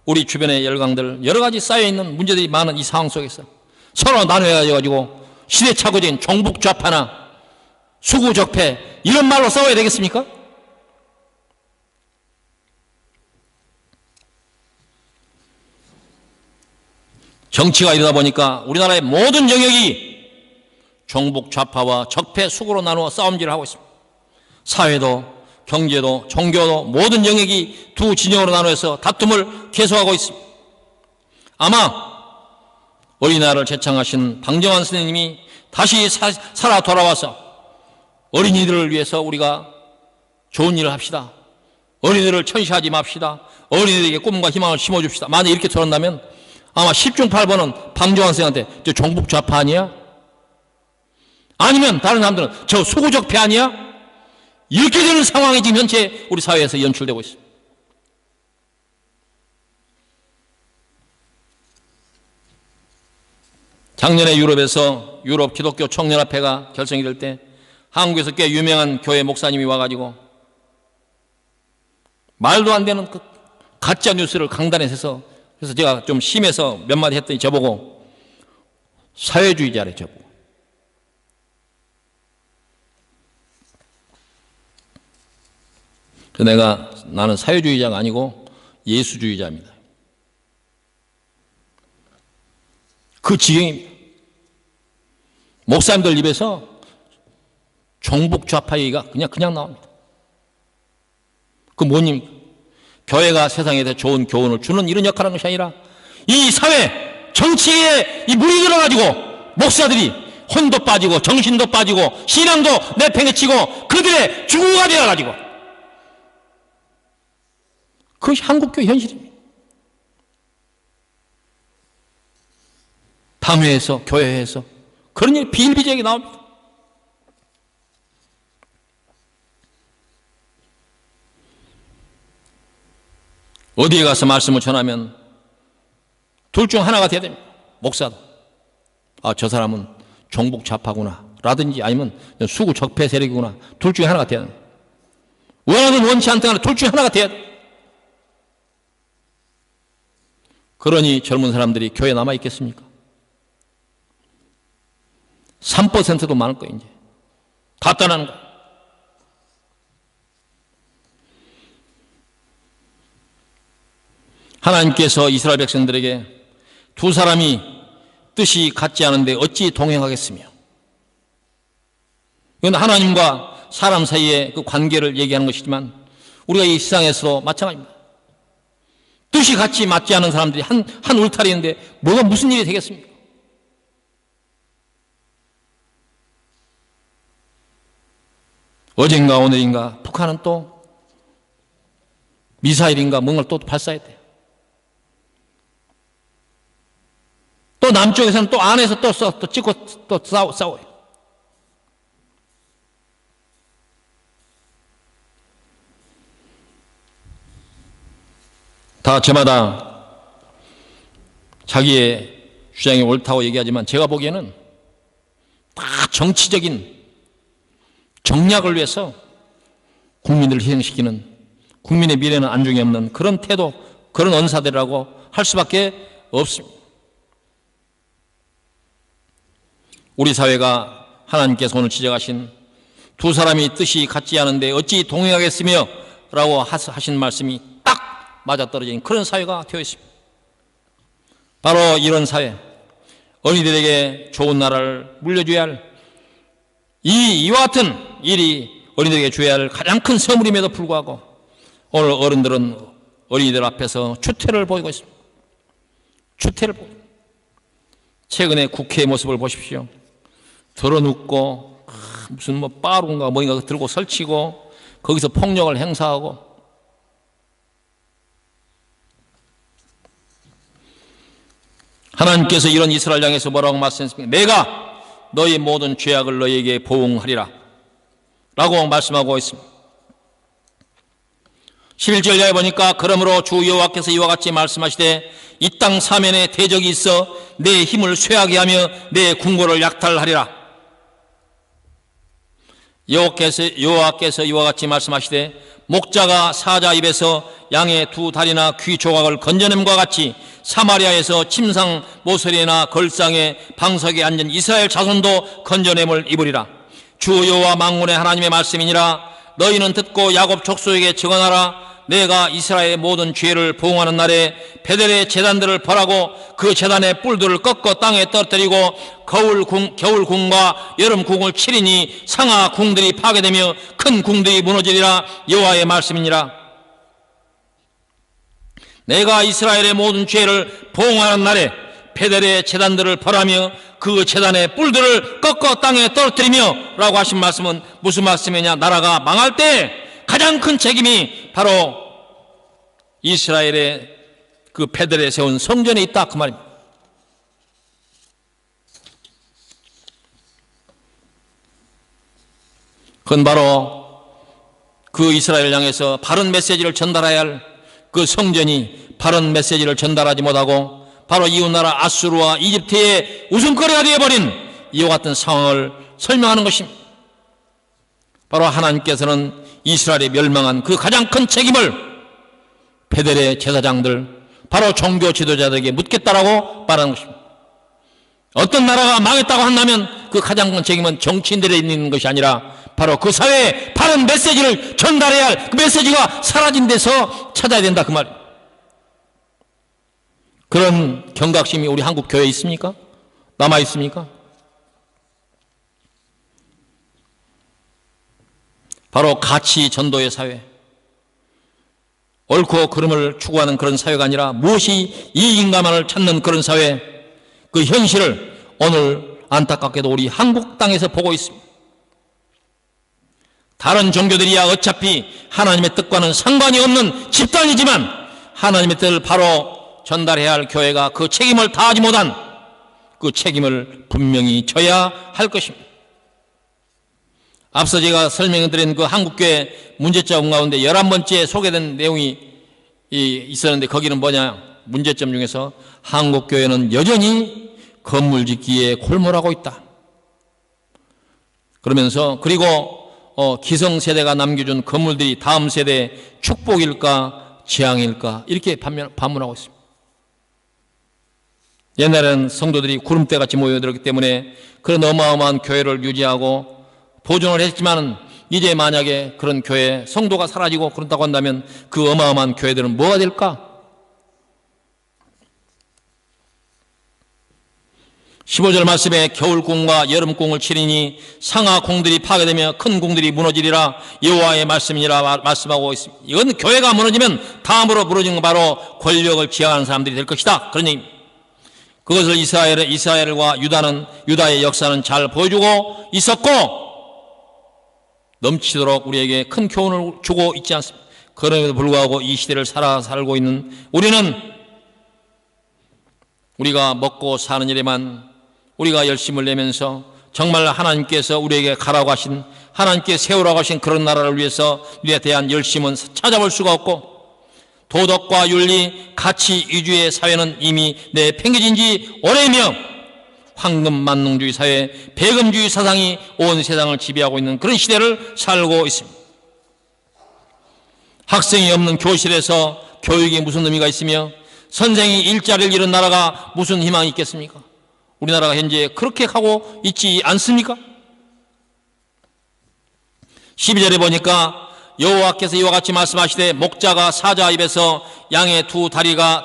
우리 주변의 열강들 여러 가지 쌓여있는 문제들이 많은 이 상황 속에서 서로 나눠가지고 시대착오적인 종북 좌파나 수구적폐 이런 말로 싸워야 되겠습니까? 정치가 이러다 보니까 우리나라의 모든 영역이 종북 좌파와 적폐 수구로 나누어 싸움질을 하고 있습니다. 사회도 경제도 종교도 모든 영역이 두 진영으로 나누어서 다툼을 계속하고 있습니다. 아마 어린아이를 제창하신 방정환 선생님이 다시 살아 돌아와서 어린이들을 위해서 우리가 좋은 일을 합시다. 어린이들을 천시하지 맙시다. 어린이들에게 꿈과 희망을 심어줍시다. 만약 이렇게 들었다면 아마 10중 8번은 방정환 선생한테 저 종북 좌파 아니야? 아니면 다른 사람들은 저 수구적폐 아니야? 이렇게 되는 상황이 지금 현재 우리 사회에서 연출되고 있습니다. 작년에 유럽 기독교 청년합회가 결성이 될 때 한국에서 꽤 유명한 교회 목사님이 와가지고 말도 안 되는 그 가짜 뉴스를 강단에 서서, 그래서 제가 좀 심해서 몇 마디 했더니 저보고 사회주의자래. 저보고 그래서 나는 사회주의자가 아니고 예수주의자입니다. 그 지경입니다. 목사님들 입에서 종북 좌파 얘기가 그냥 나옵니다. 그 뭐입니까? 교회가 세상에 대해 좋은 교훈을 주는 이런 역할을 하는 것이 아니라 이 사회 정치에 이 물이 들어가지고 목사들이 혼도 빠지고 정신도 빠지고 신앙도 내팽개치고 그들의 주구가 되어가지고, 그것이 한국교회 현실입니다. 당회에서 교회에서 그런 일이 비일비재하게 나옵니다. 어디에 가서 말씀을 전하면 둘 중 하나가 돼야 됩니다. 목사도 저 사람은 종북 좌파구나 라든지 아니면 수구 적폐 세력이구나, 둘 중에 하나가 돼야 됩니다. 원하든 원치 않든 간에 둘 중에 하나가 돼야 돼요. 그러니 젊은 사람들이 교회에 남아있겠습니까? 3%도 많을 거예요. 이제 다 떠나는 거예요. 하나님께서 이스라엘 백성들에게 두 사람이 뜻이 같지 않은데 어찌 동행하겠으며, 이건 하나님과 사람 사이의 그 관계를 얘기하는 것이지만 우리가 이 세상에서도 마찬가지입니다. 뜻이 같이 맞지 않은 사람들이 한 울타리인데 뭐가 무슨 일이 되겠습니까? 어젠가 오늘인가 북한은 또 미사일인가 뭔가를 또 발사했대요. 또 남쪽에서는 또 안에서 또 찍고 또 싸워요. 다 저마다 자기의 주장이 옳다고 얘기하지만 제가 보기에는 다 정치적인 정략을 위해서 국민을 희생시키는, 국민의 미래는 안중에 없는 그런 태도, 그런 언사들이라고 할 수밖에 없습니다. 우리 사회가 하나님께서 오늘 지적하신 두 사람이 뜻이 같지 않은데 어찌 동행하겠으며 라고 하신 말씀이 딱 맞아떨어진 그런 사회가 되어 있습니다. 바로 이런 사회, 어린이들에게 좋은 나라를 물려줘야 할 이와 같은 일이 어린이들에게 줘야 할 가장 큰 선물임에도 불구하고 오늘 어른들은 어린이들 앞에서 추태를 보이고 있습니다. 추태를 보고, 최근에 국회의 모습을 보십시오. 덜어눕고 무슨 뭐 빠룬가 뭔가 들고 설치고 거기서 폭력을 행사하고, 하나님께서 이런 이스라엘 향해서 뭐라고 말씀했습니까? 내가 너희 모든 죄악을 너희에게 보응하리라 라고 말씀하고 있습니다. 11절 이하에 보니까 그러므로 주 여호와께서 이와 같이 말씀하시되 이 땅 사면에 대적이 있어 내 힘을 쇠하게 하며 내 궁궐을 약탈하리라. 여호와께서 이와 같이 말씀하시되 목자가 사자 입에서 양의 두 다리나 귀 조각을 건져냄과 같이 사마리아에서 침상 모서리나 걸상에 방석에 앉은 이스라엘 자손도 건져냄을 입으리라. 주 여호와 만군의 하나님의 말씀이니라. 너희는 듣고 야곱 족속에게 증언하라. 내가 이스라엘의 모든 죄를 보응하는 날에 베델의 제단들을 벌하고 그 제단의 뿔들을 꺾어 땅에 떨어뜨리고 겨울궁과 여름궁을 치리니 상하 궁들이 파괴되며 큰 궁들이 무너지리라. 여호와의 말씀이니라. 내가 이스라엘의 모든 죄를 보응하는 날에 베델의 제단들을 벌하며 그 제단의 뿔들을 꺾어 땅에 떨어뜨리며 라고 하신 말씀은 무슨 말씀이냐? 나라가 망할 때 가장 큰 책임이 바로 이스라엘의 그 베델에 세운 성전에 있다 그 말입니다. 그건 바로 그 이스라엘을 향해서 바른 메시지를 전달해야 할 그 성전이 바른 메시지를 전달하지 못하고 바로 이웃나라 아수르와 이집트의 웃음거리가 되어버린 이와 같은 상황을 설명하는 것입니다. 바로 하나님께서는 이스라엘이 멸망한 그 가장 큰 책임을 베델의 제사장들, 바로 종교 지도자들에게 묻겠다라고 말하는 것입니다. 어떤 나라가 망했다고 한다면 그 가장 큰 책임은 정치인들에 있는 것이 아니라 바로 그 사회에 바른 메시지를 전달해야 할 그 메시지가 사라진 데서 찾아야 된다 그 말이에요. 그런 경각심이 우리 한국 교회에 있습니까? 남아 있습니까? 바로 가치 전도의 사회, 옳고 그름을 추구하는 그런 사회가 아니라 무엇이 이익인가만을 찾는 그런 사회, 그 현실을 오늘 안타깝게도 우리 한국 땅에서 보고 있습니다. 다른 종교들이야 어차피 하나님의 뜻과는 상관이 없는 집단이지만 하나님의 뜻을 바로 전달해야 할 교회가 그 책임을 다하지 못한 그 책임을 분명히 져야 할 것입니다. 앞서 제가 설명드린 그 한국교회 문제점 가운데 11번째 소개된 내용이 있었는데 거기는 뭐냐? 문제점 중에서 한국교회는 여전히 건물 짓기에 골몰하고 있다. 그러면서 그리고 기성세대가 남겨준 건물들이 다음 세대의 축복일까 재앙일까 이렇게 반문하고 있습니다. 옛날에는 성도들이 구름대같이 모여들었기 때문에 그런 어마어마한 교회를 유지하고 보존을 했지만 이제 만약에 그런 교회 성도가 사라지고 그런다고 한다면 그 어마어마한 교회들은 뭐가 될까? 15절 말씀에 겨울궁과 여름궁을 치리니 상하 궁들이 파괴되며 큰 궁들이 무너지리라. 여호와의 말씀이라 말씀하고 있습니다. 이건 교회가 무너지면 다음으로 무너진 건 바로 권력을 지향하는 사람들이 될 것이다. 그런 얘기입니다. 그것을 이스라엘과 유다의 역사는 잘 보여주고 있었고 넘치도록 우리에게 큰 교훈을 주고 있지 않습니까? 그럼에도 불구하고 이 시대를 살고 있는 우리는 우리가 먹고 사는 일에만 우리가 열심을 내면서 정말 하나님께서 우리에게 가라고 하신, 하나님께 세우라고 하신 그런 나라를 위해서 우리에 대한 열심은 찾아볼 수가 없고, 도덕과 윤리, 가치 위주의 사회는 이미 내팽개진 지 오래이며 황금 만능주의 사회, 배금주의 사상이 온 세상을 지배하고 있는 그런 시대를 살고 있습니다. 학생이 없는 교실에서 교육이 무슨 의미가 있으며 선생이 일자리를 잃은 나라가 무슨 희망이 있겠습니까? 우리나라가 현재 그렇게 하고 있지 않습니까? 12절에 보니까 여호와께서 이와 같이 말씀하시되 목자가 사자 입에서 양의 두 다리나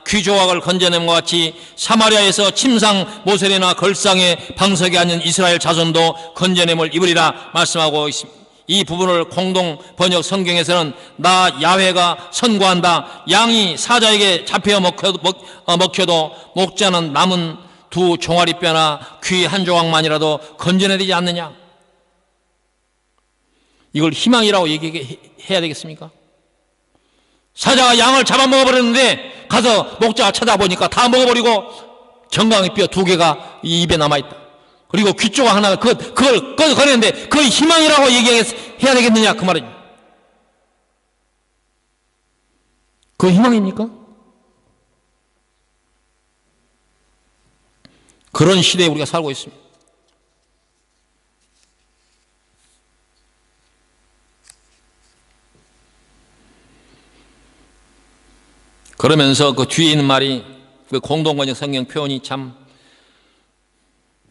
귀 조각을 건져냄과 같이 사마리아에서 침상 모세리나 걸상의 방석에 앉은 이스라엘 자손도 건져냄을 입으리라 말씀하고 있습니다. 이 부분을 공동 번역 성경에서는 나 야훼가 선고한다, 양이 사자에게 잡혀 먹혀도 목자는 남은 두 종아리 뼈나 귀 한 조각만이라도 건져내야 되지 않느냐, 이걸 희망이라고 얘기해야 되겠습니까? 사자가 양을 잡아먹어버렸는데 가서 목자가 찾아보니까 다 먹어버리고 정강이 뼈 두 개가 이 입에 남아있다. 그리고 귀 조각 하나 그걸 꺼내는데 그걸 희망이라고 얘기해야 되겠느냐, 그 말이죠. 그거 희망입니까? 그런 시대에 우리가 살고 있습니다. 그러면서 그 뒤에 있는 말이, 그 공동번역 성경 표현이 참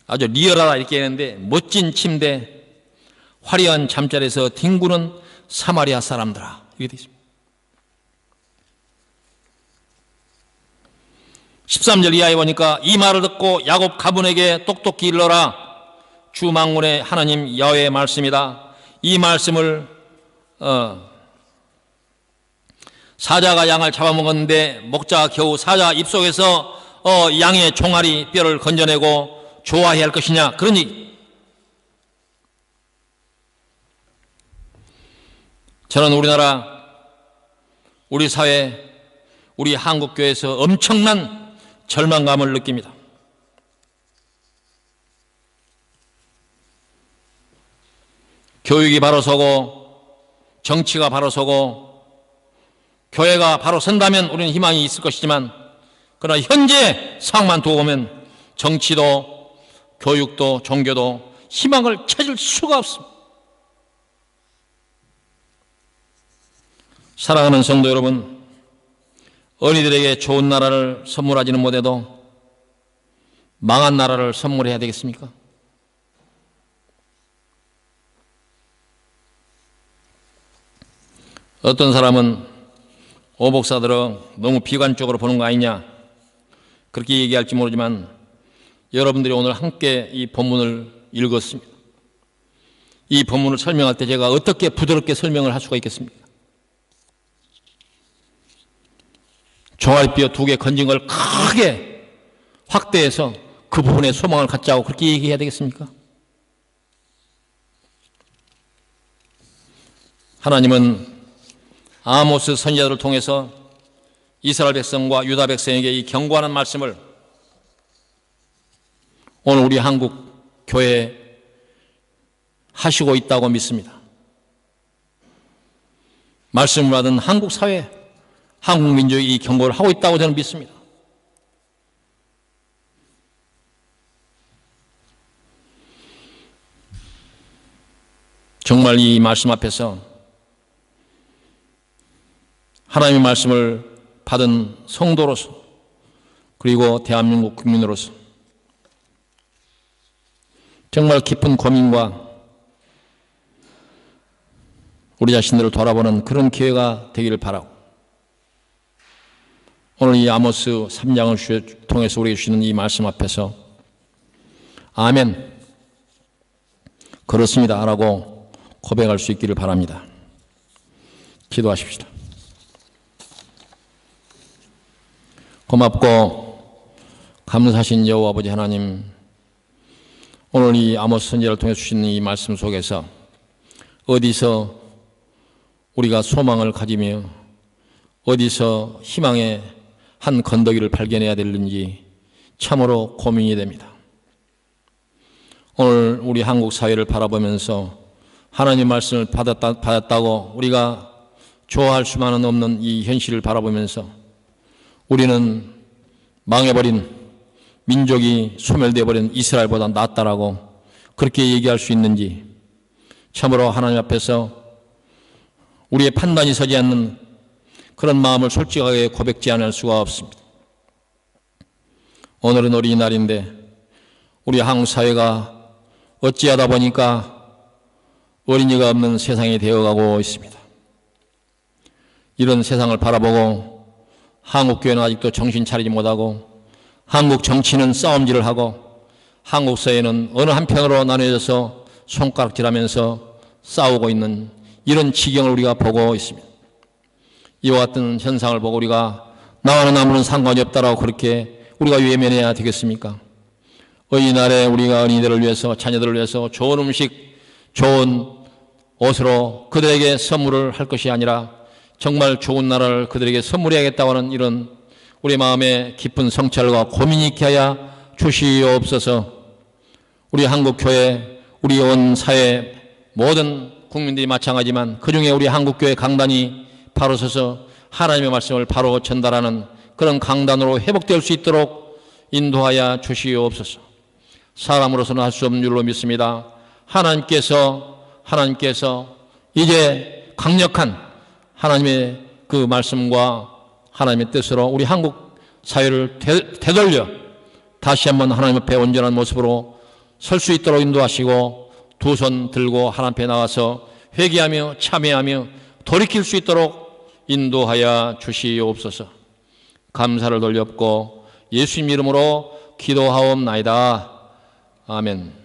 아주 리얼하다 이렇게 했는데, 멋진 침대, 화려한 잠자리에서 뒹구는 사마리아 사람들아, 이렇게 되어 있습니다. 13절 이하에 보니까 이 말을 듣고 야곱 가문에게 똑똑히 일러라. 주 만군의 하나님 야훼의 말씀이다. 이 말씀을 사자가 양을 잡아먹었는데 목자가 겨우 사자 입속에서 양의 종아리 뼈를 건져내고 좋아해야 할 것이냐, 그런 얘기. 저는 우리나라, 우리 사회, 우리 한국교회에서 엄청난 절망감을 느낍니다. 교육이 바로 서고 정치가 바로 서고 교회가 바로 선다면 우리는 희망이 있을 것이지만, 그러나 현재 상황만 두고 보면 정치도 교육도 종교도 희망을 찾을 수가 없습니다. 사랑하는 성도 여러분, 어린이들에게 좋은 나라를 선물하지는 못해도 망한 나라를 선물해야 되겠습니까? 어떤 사람은 오복사들은 너무 비관적으로 보는 거 아니냐, 그렇게 얘기할지 모르지만 여러분들이 오늘 함께 이 본문을 읽었습니다. 이 본문을 설명할 때 제가 어떻게 부드럽게 설명을 할 수가 있겠습니까? 종아리뼈 두 개 건진 걸 크게 확대해서 그 부분에 소망을 갖자고 그렇게 얘기해야 되겠습니까? 하나님은 아모스 선지자를 통해서 이스라엘 백성과 유다 백성에게 이 경고하는 말씀을 오늘 우리 한국 교회에 하시고 있다고 믿습니다. 말씀을 받은 한국 사회, 한국 민족이 이 경고를 하고 있다고 저는 믿습니다. 정말 이 말씀 앞에서 하나님의 말씀을 받은 성도로서, 그리고 대한민국 국민으로서 정말 깊은 고민과 우리 자신들을 돌아보는 그런 기회가 되기를 바라고, 오늘 이 아모스 3장을 통해서 우리에게 주시는 이 말씀 앞에서 아멘, 그렇습니다 라고 고백할 수 있기를 바랍니다. 기도하십시다. 고맙고 감사하신 여호와 아버지 하나님, 오늘 이 아모스 선지자를 통해 주신 이 말씀 속에서 어디서 우리가 소망을 가지며 어디서 희망의 한 건더기를 발견해야 되는지 참으로 고민이 됩니다. 오늘 우리 한국 사회를 바라보면서 하나님 말씀을 받았다고 우리가 좋아할 수만은 없는 이 현실을 바라보면서 우리는 망해버린 민족이 소멸되어 버린 이스라엘보다 낫다라고 그렇게 얘기할 수 있는지 참으로 하나님 앞에서 우리의 판단이 서지 않는 그런 마음을 솔직하게 고백지 않을 수가 없습니다. 오늘은 어린이날인데 우리 한국 사회가 어찌하다 보니까 어린이가 없는 세상이 되어가고 있습니다. 이런 세상을 바라보고 한국교회는 아직도 정신 차리지 못하고 한국 정치는 싸움질을 하고 한국 사회는 어느 한편으로 나뉘어져서 손가락질하면서 싸우고 있는 이런 지경을 우리가 보고 있습니다. 이와 같은 현상을 보고 우리가 나와는 아무런 상관이 없다라고 그렇게 우리가 외면해야 되겠습니까? 어린이날에 우리가 어린이들을 위해서 자녀들을 위해서 좋은 음식, 좋은 옷으로 그들에게 선물을 할 것이 아니라 정말 좋은 나라를 그들에게 선물해야겠다고 하는 이런 우리 마음의 깊은 성찰과 고민이 있게 하여 주시옵소서. 우리 한국교회, 우리 온 사회 모든 국민들이 마찬가지지만 그중에 우리 한국교회 강단이 바로 서서 하나님의 말씀을 바로 전달하는 그런 강단으로 회복될 수 있도록 인도하여 주시옵소서. 사람으로서는 할 수 없는 일로 믿습니다. 하나님께서 이제 강력한 하나님의 그 말씀과 하나님의 뜻으로 우리 한국 사회를 되돌려 다시 한번 하나님 앞에 온전한 모습으로 설 수 있도록 인도하시고 두 손 들고 하나님 앞에 나와서 회개하며 참회하며 돌이킬 수 있도록 인도하여 주시옵소서. 감사를 돌렸고 예수님 이름으로 기도하옵나이다. 아멘.